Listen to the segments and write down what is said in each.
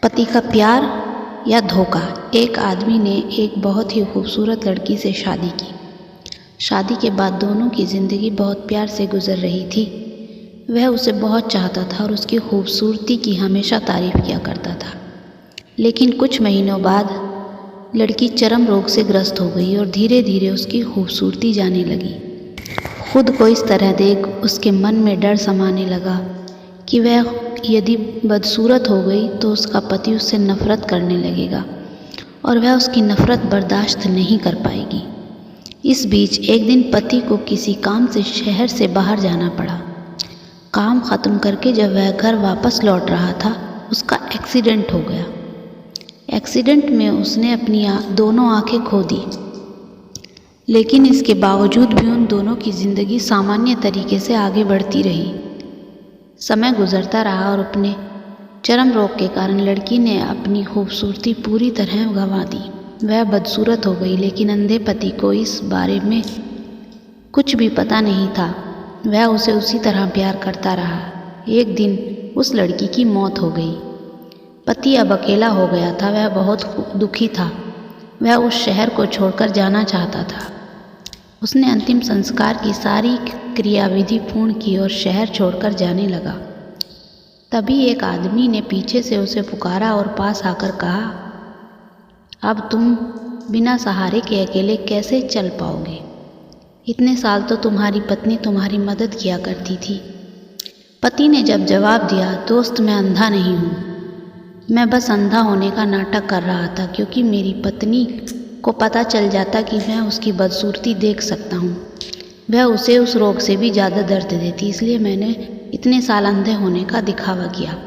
पति का प्यार या धोखा। एक आदमी ने एक बहुत ही खूबसूरत लड़की से शादी की। शादी के बाद दोनों की ज़िंदगी बहुत प्यार से गुजर रही थी। वह उसे बहुत चाहता था और उसकी खूबसूरती की हमेशा तारीफ़ किया करता था। लेकिन कुछ महीनों बाद लड़की चर्म रोग से ग्रस्त हो गई और धीरे धीरे उसकी खूबसूरती जाने लगी। खुद को इस तरह देख उसके मन में डर समाने लगा कि वह यदि बदसूरत हो गई तो उसका पति उससे नफ़रत करने लगेगा और वह उसकी नफ़रत बर्दाश्त नहीं कर पाएगी। इस बीच एक दिन पति को किसी काम से शहर से बाहर जाना पड़ा। काम ख़त्म करके जब वह घर वापस लौट रहा था, उसका एक्सीडेंट हो गया। एक्सीडेंट में उसने अपनी दोनों आंखें खो दी, लेकिन इसके बावजूद भी उन दोनों की ज़िंदगी सामान्य तरीके से आगे बढ़ती रही। समय गुजरता रहा और अपने चर्म रोग के कारण लड़की ने अपनी खूबसूरती पूरी तरह गंवा दी। वह बदसूरत हो गई, लेकिन अंधे पति को इस बारे में कुछ भी पता नहीं था। वह उसे उसी तरह प्यार करता रहा। एक दिन उस लड़की की मौत हो गई। पति अब अकेला हो गया था। वह बहुत दुखी था। वह उस शहर को छोड़कर जाना चाहता था। उसने अंतिम संस्कार की सारी क्रियाविधि पूर्ण की और शहर छोड़कर जाने लगा। तभी एक आदमी ने पीछे से उसे पुकारा और पास आकर कहा, अब तुम बिना सहारे के अकेले कैसे चल पाओगे? इतने साल तो तुम्हारी पत्नी तुम्हारी मदद किया करती थी। पति ने जब जवाब दिया, दोस्त मैं अंधा नहीं हूँ, मैं बस अंधा होने का नाटक कर रहा था, क्योंकि मेरी पत्नी को पता चल जाता कि मैं उसकी बदसूरती देख सकता हूँ, वह उसे उस रोग से भी ज़्यादा दर्द देती, इसलिए मैंने इतने साल अंधे होने का दिखावा किया।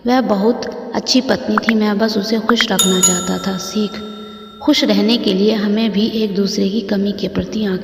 वह बहुत अच्छी पत्नी थी, मैं बस उसे खुश रखना चाहता था। सीख, खुश रहने के लिए हमें भी एक दूसरे की कमी के प्रति आंखें